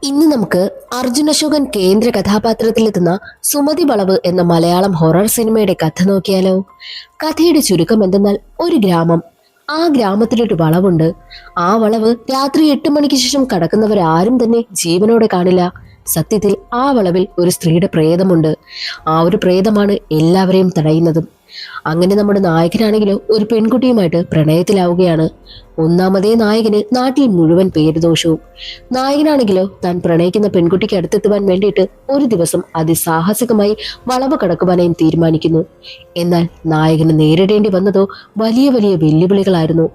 ഇന്ന് നമുക്ക് അർജുൻ അശോകൻ കേന്ദ്ര കഥാപാത്രത്തിലെത്തുന്ന സുമതി വളവ് എന്ന മലയാളം ഹൊറർ സിനിമയുടെ കഥ നോക്കിയാലോ. കഥയുടെ ചുരുക്കം എന്തെന്നാൽ, ഒരു ഗ്രാമം, ആ ഗ്രാമത്തിലൊരു വളവുണ്ട്. ആ വളവ് രാത്രി 8 മണിക്ക് ശേഷം കടക്കുന്നവരാരും തന്നെ ജീവനോടെ കാണില്ല. സത്യത്തിൽ ആ വളവിൽ ഒരു സ്ത്രീയുടെ പ്രേതമുണ്ട്. ആ ഒരു പ്രേതമാണ് എല്ലാവരെയും തടയുന്നതും. അങ്ങനെ നമ്മുടെ നായകനാണെങ്കിലോ ഒരു പെൺകുട്ടിയുമായിട്ട് പ്രണയത്തിലാവുകയാണ്. ഒന്നാമതേ നായകന് നാട്ടിൽ മുഴുവൻ പേരുദോഷവും. നായകനാണെങ്കിലോ താൻ പ്രണയിക്കുന്ന പെൺകുട്ടിക്ക് അടുത്തെത്തുവാൻ വേണ്ടിയിട്ട് ഒരു ദിവസം അതിസാഹസികമായി വളവ് കടക്കുവാനായും തീരുമാനിക്കുന്നു. എന്നാൽ നായകന് നേരിടേണ്ടി വന്നതോ വലിയ വലിയ വെല്ലുവിളികളായിരുന്നു.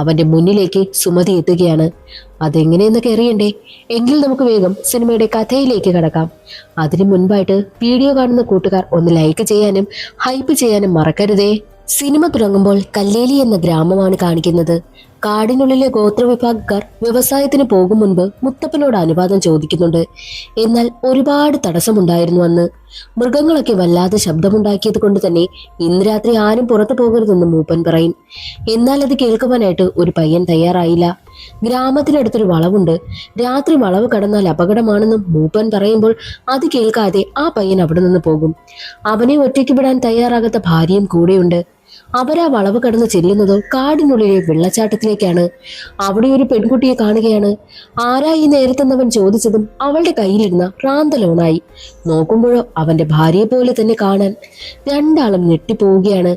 അവന്റെ മുന്നിലേക്ക് സുമതി എത്തുകയാണ്. അതെങ്ങനെയെന്നൊക്കെ അറിയണ്ടേ? എങ്കിൽ നമുക്ക് വേഗം സിനിമയുടെ കഥയിലേക്ക് കടക്കാം. അതിനു മുൻപായിട്ട് വീഡിയോ കാണുന്ന കൂട്ടുകാർ ഒന്ന് ലൈക്ക് ചെയ്യാനും ഹൈപ്പ് ചെയ്യാനും മറക്കരുതേ. സിനിമ തുടങ്ങുമ്പോൾ കല്ലേലി എന്ന ഗ്രാമമാണ് കാണിക്കുന്നത്. കാടിനുള്ളിലെ ഗോത്രവിഭാഗക്കാർ വ്യവസായത്തിന് പോകും മുൻപ് മുത്തപ്പനോട് അനുവാദം ചോദിക്കുന്നുണ്ട്. എന്നാൽ ഒരുപാട് തടസ്സമുണ്ടായിരുന്നു അന്ന്. മൃഗങ്ങളൊക്കെ വല്ലാതെ ശബ്ദമുണ്ടാക്കിയത് കൊണ്ട് തന്നെ ഇന്ന് രാത്രി ആരും പുറത്തു പോകരുതെന്ന് മൂപ്പൻ പറയും. എന്നാൽ അത് കേൾക്കുവാനായിട്ട് ഒരു പയ്യൻ തയ്യാറായില്ല. ഗ്രാമത്തിനടുത്തൊരു വളവുണ്ട്, രാത്രി വളവ് കടന്നാൽ അപകടമാണെന്നും മൂപ്പൻ പറയുമ്പോൾ അത് കേൾക്കാതെ ആ പയ്യൻ അവിടെ നിന്ന് പോകും. അവനെ ഒറ്റയ്ക്ക് വിടാൻ തയ്യാറാകാത്ത ഭാര്യയും കൂടെയുണ്ട്. അവരാ വളവ് കടന്ന് ചെല്ലുന്നതോ കാടിനുള്ളിലെ വെള്ളച്ചാട്ടത്തിലേക്കാണ്. അവിടെ ഒരു പെൺകുട്ടിയെ കാണുകയാണ്. ആരാ ഈ നേരത്തെന്നവൻ ചോദിച്ചതും അവളുടെ കയ്യിലിരുന്ന റാന്തലോണായി. നോക്കുമ്പോഴോ അവന്റെ ഭാര്യയെ പോലെ തന്നെ കാണാൻ. രണ്ടാളും ഞെട്ടിപ്പോവുകയാണ്.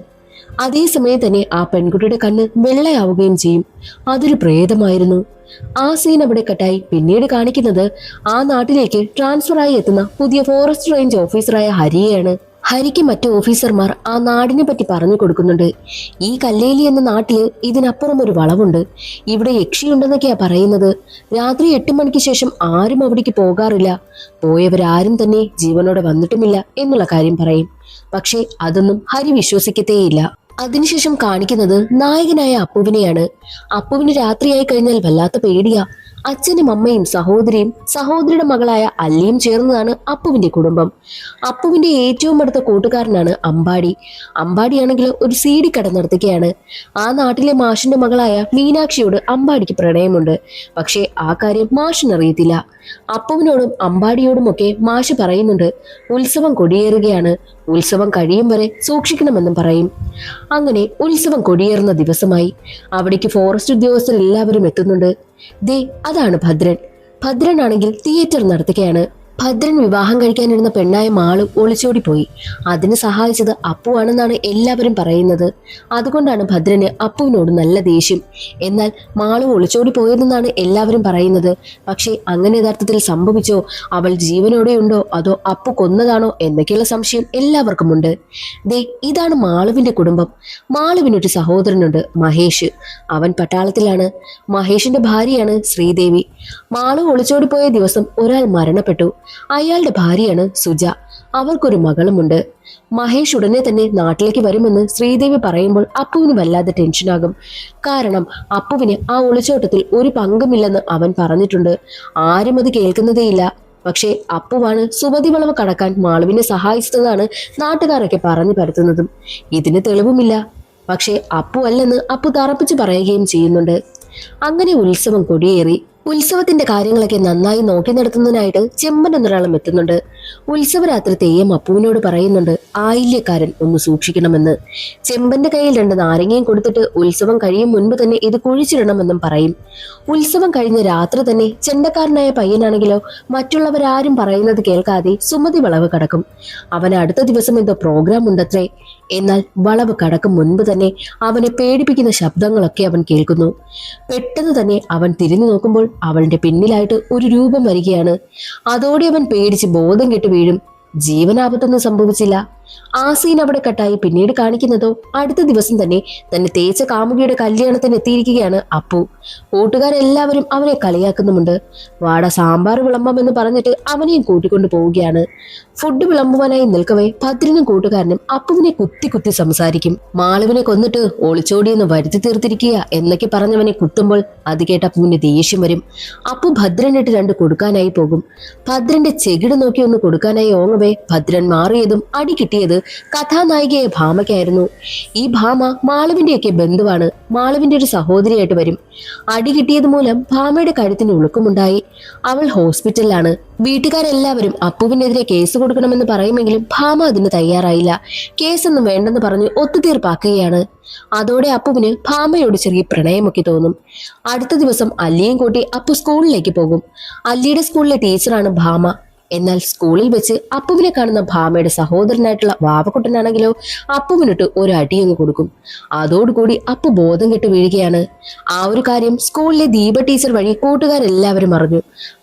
അതേസമയം തന്നെ ആ പെൺകുട്ടിയുടെ കണ്ണ് വെള്ളയാവുകയും ചെയ്യും. അതൊരു പ്രേതമായിരുന്നു. ആ സീൻ അവിടെ കട്ടായി. പിന്നീട് കാണിക്കുന്നത് ആ നാട്ടിലേക്ക് ട്രാൻസ്ഫറായി എത്തുന്ന പുതിയ ഫോറസ്റ്റ് റേഞ്ച് ഓഫീസറായ ഹരിയെയാണ്. ഹരിക്ക് മറ്റു ഓഫീസർമാർ ആ നാടിനെ പറ്റി പറഞ്ഞു കൊടുക്കുന്നുണ്ട്. ഈ കല്ലേലി എന്ന നാട്ടില് ഇതിനപ്പുറം ഒരു വളവുണ്ട്. ഇവിടെ യക്ഷിയുണ്ടെന്നൊക്കെയാ പറയുന്നത്. രാത്രി 8 മണിക്ക് ശേഷം ആരും അവിടേക്ക് പോകാറില്ല. പോയവരാരും തന്നെ ജീവനോടെ വന്നിട്ടുമില്ല എന്നുള്ള കാര്യം പറയും. പക്ഷേ അതൊന്നും ഹരി വിശ്വസിക്കത്തേയില്ല. അതിനുശേഷം കാണിക്കുന്നത് നായകനായ അപ്പുവിനെയാണ്. അപ്പുവിന് രാത്രിയായി കഴിഞ്ഞാൽ വല്ലാത്ത പേടിയാ. അച്ഛനും അമ്മയും സഹോദരിയും സഹോദരിയുടെ മകളായ അല്ലിയും ചേർന്നതാണ് അപ്പുവിന്റെ കുടുംബം. അപ്പുവിന്റെ ഏറ്റവും അടുത്ത കൂട്ടുകാരനാണ് അമ്പാടി. അമ്പാടിയാണെങ്കിൽ ഒരു CD കട നടത്തുകയാണ്. ആ നാട്ടിലെ മാഷിന്റെ മകളായ മീനാക്ഷിയോട് അമ്പാടിക്ക് പ്രണയമുണ്ട്. പക്ഷേ ആ കാര്യം മാഷിനറിയത്തില്ല. അപ്പുവിനോടും അമ്പാടിയോടുമൊക്കെ മാഷ് പറയുന്നുണ്ട്, ഉത്സവം കൊടിയേറുകയാണ്, ഉത്സവം കഴിയും വരെ സൂക്ഷിക്കണമെന്നും പറയും. അങ്ങനെ ഉത്സവം കൊടിയേറുന്ന ദിവസമായി. അവിടേക്ക് ഫോറസ്റ്റ് ഉദ്യോഗസ്ഥർ എല്ലാവരും എത്തുന്നുണ്ട്. ദേ അതാണ് ഭദ്രൻ. ഭദ്രൻ ആണെങ്കിൽ തിയേറ്റർ നടത്തുകയാണ്. ഭദ്രൻ വിവാഹം കഴിക്കാനിരുന്ന പെണ്ണായ മാളു ഒളിച്ചോടിപ്പോയി. അതിന് സഹായിച്ചത് അപ്പുവാണെന്നാണ് എല്ലാവരും പറയുന്നത്. അതുകൊണ്ടാണ് ഭദ്രന് അപ്പുവിനോട് നല്ല ദേഷ്യം. എന്നാൽ മാളു ഒളിച്ചോടി പോയതെന്നാണ് എല്ലാവരും പറയുന്നത്. പക്ഷേ അങ്ങനെ യഥാർത്ഥത്തിൽ സംഭവിച്ചോ? അവൾ ജീവനോടെ ഉണ്ടോ അതോ അപ്പു കൊന്നതാണോ എന്നൊക്കെയുള്ള സംശയം എല്ലാവർക്കുമുണ്ട്. ദേ ഇതാണ് മാളുവിന്റെ കുടുംബം. മാളുവിനൊരു സഹോദരനുണ്ട്, മഹേഷ്. അവൻ പട്ടാളത്തിലാണ്. മഹേഷിന്റെ ഭാര്യയാണ് ശ്രീദേവി. മാളു ഒളിച്ചോടിപ്പോയ ദിവസം ഒരാൾ മരണപ്പെട്ടു. അയാളുടെ ഭാര്യയാണ് സുജ. അവർക്കൊരു മകളുമുണ്ട്. മഹേഷ് ഉടനെ തന്നെ നാട്ടിലേക്ക് വരുമെന്ന് ശ്രീദേവി പറയുമ്പോൾ അപ്പുവിന് വല്ലാതെ ടെൻഷനാകും. കാരണം അപ്പുവിന് ആ ഒളിച്ചോട്ടത്തിൽ ഒരു പങ്കുമില്ലെന്ന് അവൻ പറഞ്ഞിട്ടുണ്ട്. ആരും അത് കേൾക്കുന്നതേയില്ല. പക്ഷേ അപ്പുവാണ് സുമതി വളവ് കടക്കാൻ മാളുവിനെ സഹായിച്ചതാണ് നാട്ടുകാരൊക്കെ പറഞ്ഞു പരത്തുന്നതും. ഇതിന് തെളിവുമില്ല. പക്ഷേ അപ്പു അല്ലെന്ന് അപ്പു തറപ്പിച്ച് പറയുകയും ചെയ്യുന്നുണ്ട്. അങ്ങനെ ഉത്സവം കൊടിയേറി. ഉത്സവത്തിന്റെ കാര്യങ്ങളൊക്കെ നന്നായി നോക്കി നടത്തുന്നതിനായിട്ട് ചെമ്പൻ എന്നൊരാളും എത്തുന്നുണ്ട്. ഉത്സവരാത്രി തെയ്യം അപ്പുവിനോട് പറയുന്നുണ്ട് ആയില്യക്കാരൻ ഒന്ന് സൂക്ഷിക്കണമെന്ന്. ചെമ്പന്റെ കയ്യിൽ 2 നാരങ്ങയും കൊടുത്തിട്ട് ഉത്സവം കഴിയും മുൻപ് തന്നെ ഇത് കുഴിച്ചിടണമെന്നും പറയും. ഉത്സവം കഴിഞ്ഞ രാത്രി തന്നെ ചെണ്ടക്കാരനായ പയ്യനാണെങ്കിലോ മറ്റുള്ളവരാരും പറയുന്നത് കേൾക്കാതെ സുമതി വളവ് കടക്കും. അവന് അടുത്ത ദിവസം എന്തോ പ്രോഗ്രാം ഉണ്ടത്രേ. എന്നാൽ വളവ് കടക്കും മുൻപ് തന്നെ അവനെ പേടിപ്പിക്കുന്ന ശബ്ദങ്ങളൊക്കെ അവൻ കേൾക്കുന്നു. പെട്ടെന്ന് തന്നെ അവൻ തിരിഞ്ഞു നോക്കുമ്പോൾ അവളുടെ പിന്നിലായിട്ട് ഒരു രൂപം വരികയാണ്. അതോടെ അവൻ പേടിച്ച് ബോധം കെട്ട് വീഴും. ജീവനാപത്തൊന്നും സംഭവിച്ചില്ല. ആ സീൻ അവിടെ കട്ടായി. പിന്നീട് കാണിക്കുന്നതോ അടുത്ത ദിവസം തന്നെ തേച്ച കാമുകിയുടെ കല്യാണത്തിന് എത്തിയിരിക്കുകയാണ് അപ്പു. കൂട്ടുകാരെല്ലാവരും അവനെ കളിയാക്കുന്നുമുണ്ട്. വാട സാമ്പാർ വിളമ്പാമെന്ന് പറഞ്ഞിട്ട് അവനെയും കൂട്ടിക്കൊണ്ടു പോവുകയാണ്. ഫുഡ് വിളമ്പുവാനായി നിൽക്കവേ ഭദ്രനും കൂട്ടുകാരനും അപ്പുവിനെ കുത്തി കുത്തി സംസാരിക്കും. മാളുവിനെ കൊന്നിട്ട് ഒളിച്ചോടിയെന്ന് വരുത്തി തീർത്തിരിക്കുക എന്നൊക്കെ പറഞ്ഞവനെ കുത്തുമ്പോൾ അത് കേട്ട അപ്പുവിന് ദേഷ്യം വരും. അപ്പു ഭദ്രനിട്ട് 2 കൊടുക്കാനായി പോകും. ഭദ്രന്റെ ചെകിട് നോക്കി ഒന്ന് കൊടുക്കാനായി ഓങ്ങവേ ഭദ്രൻ മാറിയതും അടി കിട്ടിയ തോന്നിയത് കഥാനായികയായ ഭാമയ്ക്കായിരുന്നു. ഈ ഭാമ മാളുവിന്റെയൊക്കെ ബന്ധുവാണ്. മാളുവിന്റെ ഒരു സഹോദരിയായിട്ട് വരും. അടി കിട്ടിയത് മൂലം ഭാമയുടെ കഴുത്തിന് ഉളുക്കുമുണ്ടായി. അവൾ ഹോസ്പിറ്റലിലാണ്. വീട്ടുകാരെല്ലാവരും അപ്പുവിനെതിരെ കേസ് കൊടുക്കണമെന്ന് പറയുമെങ്കിലും ഭാമ അതിന് തയ്യാറായില്ല. കേസൊന്നും വേണ്ടെന്ന് പറഞ്ഞ് ഒത്തുതീർപ്പാക്കുകയാണ്. അതോടെ അപ്പുവിന് ഭാമയോട് ചെറിയ പ്രണയമൊക്കെ തോന്നും. അടുത്ത ദിവസം അല്ലിയും കൂട്ടി അപ്പു സ്കൂളിലേക്ക് പോകും. അല്ലിയുടെ സ്കൂളിലെ ടീച്ചറാണ് ഭാമ. എന്നാൽ സ്കൂളിൽ വെച്ച് അപ്പുവിനെ കാണുന്ന ഭാമയുടെ സഹോദരനായിട്ടുള്ള വാവക്കുട്ടനാണെങ്കിലോ അപ്പുവിനിട്ട് ഒരു അടിയങ്ങ് കൊടുക്കും. അതോടുകൂടി അപ്പു ബോധം കെട്ട് വീഴുകയാണ്. ആ ഒരു കാര്യം സ്കൂളിലെ ദീപ ടീച്ചർ വഴി കൂട്ടുകാരെല്ലാവരും അറിഞ്ഞു.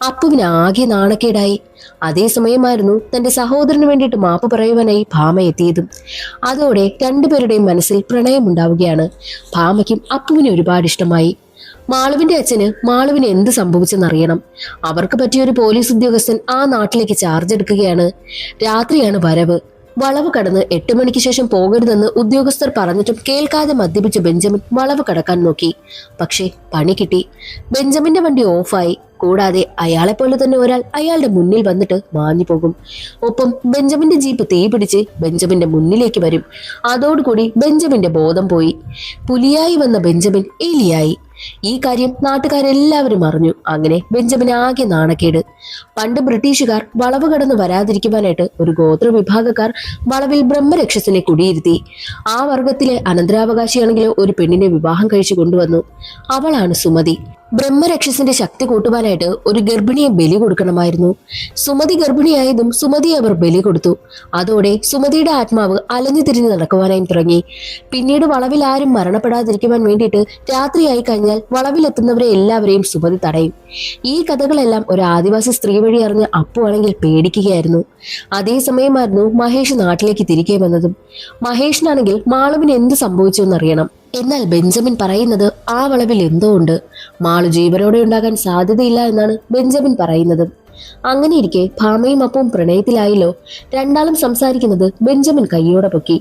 അപ്പുവിന് ആകെ നാണക്കേടായി. അതേസമയമായിരുന്നു തന്റെ സഹോദരന് വേണ്ടിയിട്ട് മാപ്പ് പറയുവാനായി ഭാമ എത്തിയതും. അതോടെ രണ്ടുപേരുടെയും മനസ്സിൽ പ്രണയമുണ്ടാവുകയാണ്. ഭാമയ്ക്കും അപ്പുവിനെ ഒരുപാട് ഇഷ്ടമായി. മാളുവിന്റെ അച്ഛന് മാളുവിന് എന്ത് സംഭവിച്ചെന്നറിയണം. അവർക്ക് പറ്റിയ ഒരു പോലീസ് ഉദ്യോഗസ്ഥൻ ആ നാട്ടിലേക്ക് ചാർജ് എടുക്കുകയാണ്. രാത്രിയാണ് വരവ്. വളവ് കടന്ന് 8 മണിക്ക് ശേഷം പോകരുതെന്ന് ഉദ്യോഗസ്ഥർ പറഞ്ഞിട്ടും കേൾക്കാതെ മദ്യപിച്ച ബെഞ്ചമിൻ വളവ് കടക്കാൻ നോക്കി. പക്ഷേ പണി കിട്ടി. ബെഞ്ചമിന്റെ വണ്ടി ഓഫായി. കൂടാതെ അയാളെപ്പോലെ തന്നെ ഒരാൾ അയാളുടെ മുന്നിൽ വന്നിട്ട് മാഞ്ഞു പോകും. ഒപ്പം ബെഞ്ചമിന്റെ ജീപ്പ് തീ പിടിച്ച് ബെഞ്ചമിന്റെ മുന്നിലേക്ക് വരും. അതോടുകൂടി ബെഞ്ചമിന്റെ ബോധം പോയി. പുലിയായി വന്ന ബെഞ്ചമിൻ എലിയായി. ഈ കാര്യം നാട്ടുകാരെല്ലാവരും അറിഞ്ഞു. അങ്ങനെ ബെഞ്ചമിന് ആകെ നാണക്കേട്. പണ്ട് ബ്രിട്ടീഷുകാർ വളവ് കടന്ന് വരാതിരിക്കുവാനായിട്ട് ഒരു ഗോത്ര വിഭാഗക്കാർ വളവിൽ ബ്രഹ്മരക്ഷസിനെ കുടിയിരുത്തി. ആ വർഗത്തിലെ അനന്തരാവകാശിയാണെങ്കിലോ ഒരു പെണ്ണിനെ വിവാഹം കഴിച്ചു കൊണ്ടുവന്നു. അവളാണ് സുമതി. ബ്രഹ്മരക്ഷസിന്റെ ശക്തി കൂട്ടുവാനായിട്ട് ഒരു ഗർഭിണിയെ ബലി കൊടുക്കണമായിരുന്നു. സുമതി ഗർഭിണിയായതും സുമതിയെ അവർ ബലി കൊടുത്തു. അതോടെ സുമതിയുടെ ആത്മാവ് അലഞ്ഞു തിരിഞ്ഞ് നടക്കുവാനായി തുടങ്ങി. പിന്നീട് വളവിൽ ആരും മരണപ്പെടാതിരിക്കുവാൻ വേണ്ടിയിട്ട് രാത്രിയായി കഴിഞ്ഞാൽ വളവിലെത്തുന്നവരെ എല്ലാവരെയും സുമതി തടയും. ഈ കഥകളെല്ലാം ഒരു ആദിവാസി സ്ത്രീ വഴി അറിഞ്ഞ് അപ്പു ആണെങ്കിൽ പേടിക്കുകയായിരുന്നു. അതേസമയമായിരുന്നു മഹേഷ് നാട്ടിലേക്ക് തിരികെ വന്നതും. മഹേഷിനാണെങ്കിൽ മാളുവിന് എന്ത് സംഭവിച്ചു എന്നറിയണം. എന്നാൽ ബെഞ്ചമിൻ പറയുന്നത് ആ വളവിൽ എന്തോ ഉണ്ട്. മാളു ജീവനോടെ ഉണ്ടാകാൻ സാധ്യതയില്ല എന്നാണ് ബെഞ്ചമിൻ പറയുന്നത്. അങ്ങനെയിരിക്കെ ഭാമയും അപ്പവും പ്രണയത്തിലായല്ലോ. രണ്ടാളും സംസാരിക്കുന്നത് ബെഞ്ചമിൻ കൈയോടെ പൊക്കി.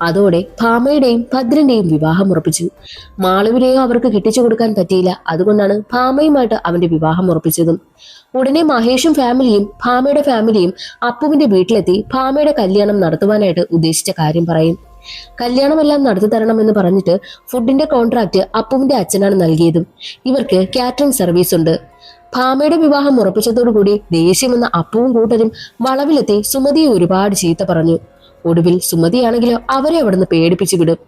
അതോടെ ഭാമയുടെയും ഭദ്രന്റെയും വിവാഹം ഉറപ്പിച്ചു. മാളുവിനെയോ അവർക്ക് കെട്ടിച്ചു കൊടുക്കാൻ പറ്റിയില്ല. അതുകൊണ്ടാണ് ഭാമയുമായിട്ട് അവന്റെ വിവാഹം ഉറപ്പിച്ചതും. ഉടനെ മഹേഷും ഫാമിലിയും ഭാമയുടെ ഫാമിലിയും അപ്പുവിന്റെ വീട്ടിലെത്തി ഭാമയുടെ കല്യാണം നടത്തുവാനായിട്ട് ഉദ്ദേശിച്ച കാര്യം പറയും. കല്യാണമെല്ലാം നടത്തി തരണമെന്ന് പറഞ്ഞിട്ട് ഫുഡിന്റെ കോൺട്രാക്ട് അപ്പുവിന്റെ അച്ഛനാണ് നൽകിയതും. ഇവർക്ക് കാറ്ററിംഗ് സർവീസ് ഉണ്ട്. ഭാമയുടെ വിവാഹം ഉറപ്പിച്ചതോടുകൂടി ദേഷ്യമെന്ന അപ്പുവും കൂട്ടരും വളവിലെത്തി സുമതിയെ ഒരുപാട് ചീത്ത പറഞ്ഞു. ഒടുവിൽ സുമതിയാണെങ്കിലോ അവരെ അവിടുന്ന് പേടിപ്പിച്ചു വിടും.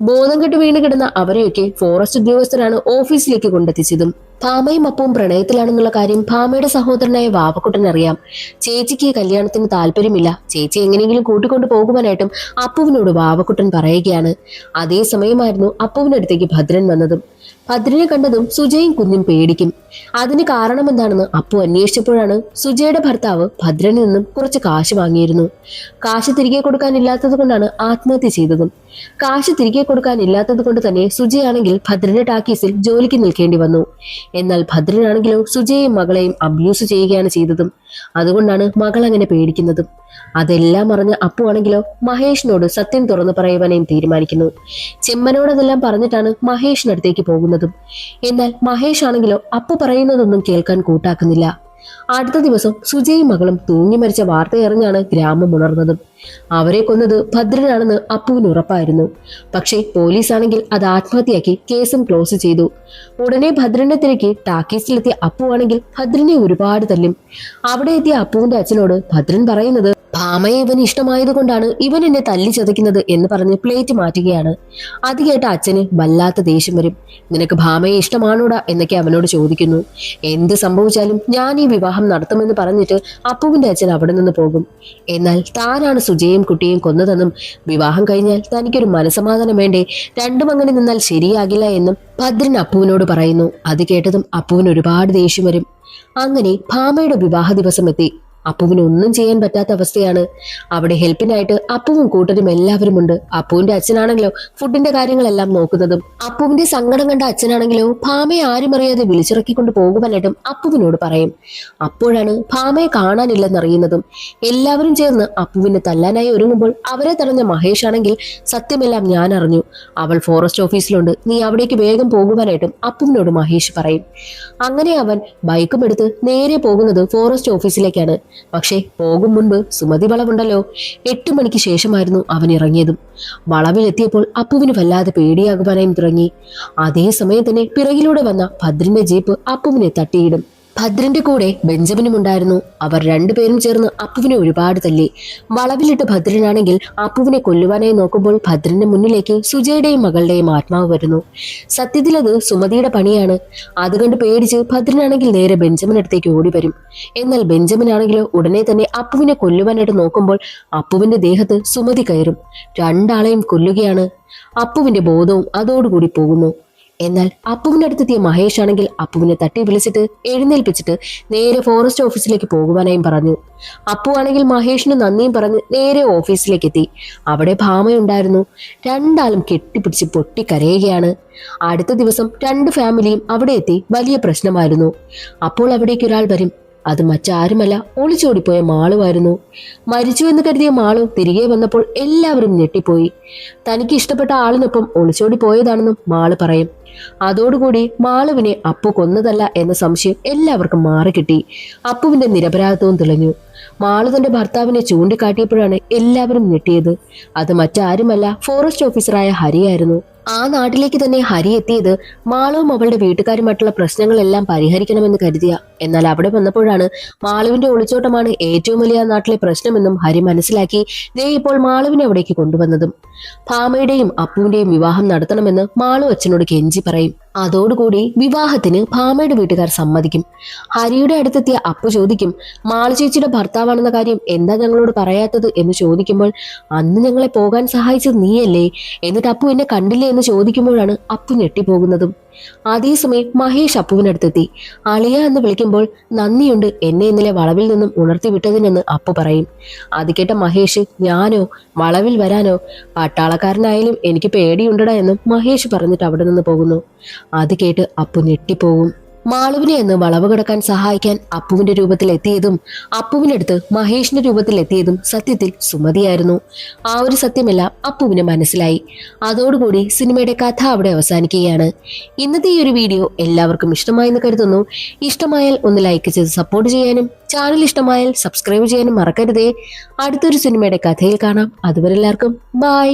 ബോധം കെട്ട് വീണ് കിടന്ന അവരെയൊക്കെ ഫോറസ്റ്റ് ഉദ്യോഗസ്ഥരാണ് ഓഫീസിലേക്ക് കൊണ്ടെത്തിച്ചതും. ഭാമയും അപ്പവും പ്രണയത്തിലാണെന്നുള്ള കാര്യം ഭാമയുടെ സഹോദരനായ വാവക്കുട്ടൻ അറിയാം. ചേച്ചിക്ക് കല്യാണത്തിന് താല്പര്യമില്ല. ചേച്ചി എങ്ങനെയെങ്കിലും കൂട്ടിക്കൊണ്ടു പോകുവാനായിട്ടും അപ്പുവിനോട് വാവക്കുട്ടൻ പറയുകയാണ്. അതേസമയമായിരുന്നു അപ്പുവിനടുത്തേക്ക് ഭദ്രൻ വന്നതും. ഭദ്രനെ കണ്ടതും സുജയും കുഞ്ഞും പേടിക്കും. അതിന് കാരണം എന്താണെന്ന് അപ്പു അന്വേഷിച്ചപ്പോഴാണ് സുജയുടെ ഭർത്താവ് ഭദ്രനിൽ നിന്നും കുറച്ച് കാശ് വാങ്ങിയിരുന്നു. കാശ് തിരികെ കൊടുക്കാനില്ലാത്തത് കൊണ്ടാണ് ആത്മഹത്യ ചെയ്തതും. കാശ് തിരികെ കൊടുക്കാനില്ലാത്തത് കൊണ്ട് തന്നെ സുജയാണെങ്കിൽ ഭദ്രന്റെ ടാക്കീസിൽ ജോലിക്ക് നിൽക്കേണ്ടി വന്നു. എന്നാൽ ഭദ്രനാണെങ്കിലോ സുജയെയും മകളെയും അബ്യൂസ് ചെയ്യുകയാണ് ചെയ്തതും. അതുകൊണ്ടാണ് മകൾ അങ്ങനെ പേടിക്കുന്നതും. അതെല്ലാം അറിഞ്ഞ അപ്പു ആണെങ്കിലോ മഹേഷിനോട് സത്യം തുറന്നു പറയുവാനേയും തീരുമാനിക്കുന്നു. ചെമ്മനോടതെല്ലാം പറഞ്ഞിട്ടാണ് മഹേഷിനടുത്തേക്ക് പോകുന്നതും. എന്നാൽ മഹേഷ് ആണെങ്കിലോ അപ്പു പറയുന്നതൊന്നും കേൾക്കാൻ കൂട്ടാക്കുന്നില്ല. അടുത്ത ദിവസം സുജയും മകളും തൂങ്ങി മരിച്ച വാർത്തയറിഞ്ഞാണ് ഗ്രാമം ഉണർന്നതും. അവരെ കൊന്നത് ഭദ്രനാണെന്ന് അപ്പുവിന് ഉറപ്പായിരുന്നു. പക്ഷേ പോലീസാണെങ്കിൽ അത് ആത്മഹത്യയാക്കി കേസും ക്ലോസ് ചെയ്തു. ഉടനെ ഭദ്രനെ തിരക്കി ടാക്കീസിലെത്തിയ അപ്പു ആണെങ്കിൽ ഭദ്രനെ ഒരുപാട് തല്ലും. അവിടെ എത്തിയ അപ്പുവിന്റെ അച്ഛനോട് ഭദ്രൻ പറയുന്നത് ഭാമയെ ഇവന് ഇഷ്ടമായതുകൊണ്ടാണ് ഇവൻ എന്നെ തല്ലി ചതയ്ക്കുന്നത് എന്ന് പറഞ്ഞ് പ്ലേറ്റ് മാറ്റുകയാണ്. അത് കേട്ട അച്ഛന് വല്ലാത്ത ദേഷ്യം വരും. നിനക്ക് ഭാമയെ ഇഷ്ടമാണോടാ എന്നൊക്കെ അവനോട് ചോദിക്കുന്നു. എന്ത് സംഭവിച്ചാലും ഞാൻ ഈ വിവാഹം നടത്തുമെന്ന് പറഞ്ഞിട്ട് അപ്പുവിന്റെ അച്ഛൻ അവിടെ നിന്ന് പോകും. എന്നാൽ താനാണ് സുജയും കുട്ടിയും കൊന്നതെന്നും വിവാഹം കഴിഞ്ഞാൽ തനിക്കൊരു മനസമാധാനം വേണ്ടേ, രണ്ടും അങ്ങനെ നിന്നാൽ ശരിയാകില്ല എന്നും ഭദ്രൻ അപ്പുവിനോട് പറയുന്നു. അത് കേട്ടതും അപ്പുവിന് ഒരുപാട് ദേഷ്യം വരും. അങ്ങനെ ഭാമയുടെ വിവാഹ ദിവസം എത്തി. അപ്പുവിന് ഒന്നും ചെയ്യാൻ പറ്റാത്ത അവസ്ഥയാണ്. അവിടെ ഹെൽപ്പിനായിട്ട് അപ്പുവും കൂട്ടരും എല്ലാവരും ഉണ്ട്. അപ്പുവിന്റെ അച്ഛനാണെങ്കിലോ ഫുഡിന്റെ കാര്യങ്ങളെല്ലാം നോക്കുന്നതും. അപ്പുവിന്റെ സങ്കടം കണ്ട അച്ഛനാണെങ്കിലോ ഭാമയെ ആരും അറിയാതെ വിളിച്ചിറക്കിക്കൊണ്ട് പോകുവാനായിട്ടും അപ്പുവിനോട് പറയും. അപ്പോഴാണ് ഭാമയെ കാണാനില്ലെന്നറിയുന്നതും. എല്ലാവരും ചേർന്ന് അപ്പുവിനെ തല്ലാനായി ഒരുങ്ങുമ്പോൾ അവരെ തടഞ്ഞ മഹേഷ് ആണെങ്കിൽ സത്യമെല്ലാം ഞാൻ അറിഞ്ഞു, അവൾ ഫോറസ്റ്റ് ഓഫീസിലുണ്ട്, നീ അവിടേക്ക് വേഗം പോകുവാനായിട്ടും അപ്പുവിനോട് മഹേഷ് പറയും. അങ്ങനെ അവൻ ബൈക്കും എടുത്ത് നേരെ പോകുന്നത് ഫോറസ്റ്റ് ഓഫീസിലേക്കാണ്. പക്ഷേ പോകും മുൻപ് സുമതി വളവുണ്ടല്ലോ, 8 മണിക്ക് ശേഷമായിരുന്നു അവൻ ഇറങ്ങിയതും. വളവിലെത്തിയപ്പോൾ അപ്പുവിന് വല്ലാതെ പേടിയാകുവാനായും തുടങ്ങി. അതേ സമയം തന്നെ പിറകിലൂടെ വന്ന ഭദ്രന്റെ ജീപ്പ് അപ്പുവിനെ തട്ടിയിടും. ഭദ്രന്റെ കൂടെ ബെഞ്ചമിനും ഉണ്ടായിരുന്നു. അവർ രണ്ടുപേരും ചേർന്ന് അപ്പുവിനെ ഒരുപാട് തല്ലി. വളവിലിട്ട് ഭദ്രനാണെങ്കിൽ അപ്പുവിനെ കൊല്ലുവാനായി നോക്കുമ്പോൾ ഭദ്രന്റെ മുന്നിലേക്ക് സുജയുടെയും മകളുടെയും ആത്മാവ് വരുന്നു. സത്യത്തിൽ അത് സുമതിയുടെ പണിയാണ്. അതുകൊണ്ട് പേടിച്ച് ഭദ്രനാണെങ്കിൽ നേരെ ബെഞ്ചമിനടുത്തേക്ക് ഓടി വരും. എന്നാൽ ബെഞ്ചമിനാണെങ്കിലോ ഉടനെ തന്നെ അപ്പുവിനെ കൊല്ലുവാനായിട്ട് നോക്കുമ്പോൾ അപ്പുവിന്റെ ദേഹത്ത് സുമതി കയറും. രണ്ടാളെയും കൊല്ലുകയാണ്. അപ്പുവിന്റെ ബോധവും അതോടുകൂടി പോകുന്നു. എന്നാൽ അപ്പുവിന്റെ അടുത്തെത്തിയ മഹേഷ് ആണെങ്കിൽ അപ്പുവിനെ തട്ടി വിളിച്ചിട്ട് എഴുന്നേൽപ്പിച്ചിട്ട് നേരെ ഫോറസ്റ്റ് ഓഫീസിലേക്ക് പോകുവാനായും പറഞ്ഞു. അപ്പു ആണെങ്കിൽ മഹേഷിന് നന്ദിയും പറഞ്ഞ് നേരെ ഓഫീസിലേക്ക് എത്തി. അവിടെ ഭാമയുണ്ടായിരുന്നു. രണ്ടാളും കെട്ടിപ്പിടിച്ച് പൊട്ടിക്കരയുകയാണ്. അടുത്ത ദിവസം 2 ഫാമിലിയും അവിടെ എത്തി വലിയ പ്രശ്നമായിരുന്നു. അപ്പോൾ അവിടേക്ക് ഒരാൾ വരും. അത് മറ്റാരുമല്ല, ഒളിച്ചോടിപ്പോയ മാളുവായിരുന്നു. മരിച്ചു എന്ന് കരുതിയ മാളു തിരികെ വന്നപ്പോൾ എല്ലാവരും ഞെട്ടിപ്പോയി. തനിക്ക് ഇഷ്ടപ്പെട്ട ആളിനൊപ്പം ഒളിച്ചോടി പോയതാണെന്നും മാള് പറയും. അതോടുകൂടി മാളുവിനെ അപ്പു കൊന്നതല്ല എന്ന സംശയം എല്ലാവർക്കും മാറിക്കിട്ടി. അപ്പുവിന്റെ നിരപരാധിത്വവും തെളിഞ്ഞു. മാളു തന്റെ ഭർത്താവിനെ ചൂണ്ടിക്കാട്ടിയപ്പോഴാണ് എല്ലാവരും ഞെട്ടിയത്. അത് മറ്റാരുമല്ല, ഫോറസ്റ്റ് ഓഫീസറായ ഹരിയായിരുന്നു. ആ നാട്ടിലേക്ക് തന്നെ ഹരി എത്തിയത് മാളുവും അവളുടെ വീട്ടുകാരുമായിട്ടുള്ള പ്രശ്നങ്ങളെല്ലാം പരിഹരിക്കണമെന്ന് കരുതിയ. എന്നാൽ അവിടെ വന്നപ്പോഴാണ് മാളുവിന്റെ ഒളിച്ചോട്ടമാണ് ഏറ്റവും വലിയ നാട്ടിലെ പ്രശ്നമെന്നും ഹരി മനസ്സിലാക്കി ദേ ഇപ്പോൾ മാളുവിനെ അവിടേക്ക് കൊണ്ടുവന്നതും. ഭാമയുടെയും അപ്പുവിന്റെയും വിവാഹം നടത്തണമെന്ന് മാളു അച്ഛനോട് കെഞ്ചി പറയും. അതോടുകൂടി വിവാഹത്തിന് ഭാമയുടെ വീട്ടുകാർ സമ്മതിക്കും. ഹരിയുടെ അടുത്തെത്തിയ അപ്പു ചോദിക്കും, മാളു ചേച്ചിയുടെ ഭർത്താവാണെന്ന കാര്യം എന്താ ഞങ്ങളോട് പറയാത്തത് എന്ന് ചോദിക്കുമ്പോൾ, അന്ന് ഞങ്ങളെ പോകാൻ സഹായിച്ചത് നീയല്ലേ, എന്നിട്ട് അപ്പു എന്നെ കണ്ടില്ലേ എന്ന് ചോദിക്കുമ്പോഴാണ് അപ്പു ഞെട്ടിപ്പോകുന്നതും. അതേസമയം മഹേഷ് അപ്പുവിനടുത്തെത്തി. അളിയ എന്ന് വിളിക്കുമ്പോൾ, നന്ദിയുണ്ട് എന്നെ ഇന്നലെ വളവിൽ നിന്നും ഉണർത്തി വിട്ടതിനെന്ന് അപ്പു പറയും. അത് കേട്ട മഹേഷ്, ഞാനോ വളവിൽ വരാനോ, പട്ടാളക്കാരനായാലും എനിക്ക് പേടിയുണ്ടടാ എന്നും മഹേഷ് പറഞ്ഞിട്ട് അവിടെ നിന്ന് പോകുന്നു. അത് കേട്ട് അപ്പു ഞെട്ടിപ്പോകും. മാളുവിനെ എന്ന് വളവ് കിടക്കാൻ സഹായിക്കാൻ അപ്പുവിന്റെ രൂപത്തിൽ എത്തിയതും അപ്പുവിനടുത്ത് മഹേഷിന്റെ രൂപത്തിൽ എത്തിയതും സത്യത്തിൽ സുമതിയായിരുന്നു. ആ ഒരു സത്യമെല്ലാം അപ്പുവിന് മനസ്സിലായി. അതോടുകൂടി സിനിമയുടെ കഥ അവിടെ അവസാനിക്കുകയാണ്. ഇന്നത്തെ ഈ ഒരു വീഡിയോ എല്ലാവർക്കും ഇഷ്ടമായെന്ന് കരുതുന്നു. ഇഷ്ടമായാൽ ഒന്ന് ലൈക്ക് ചെയ്ത് സപ്പോർട്ട് ചെയ്യാനും ചാനൽ ഇഷ്ടമായാൽ സബ്സ്ക്രൈബ് ചെയ്യാനും മറക്കരുതേ. അടുത്തൊരു സിനിമയുടെ കഥയിൽ കാണാം. അതുവരെ എല്ലാവർക്കും ബൈ.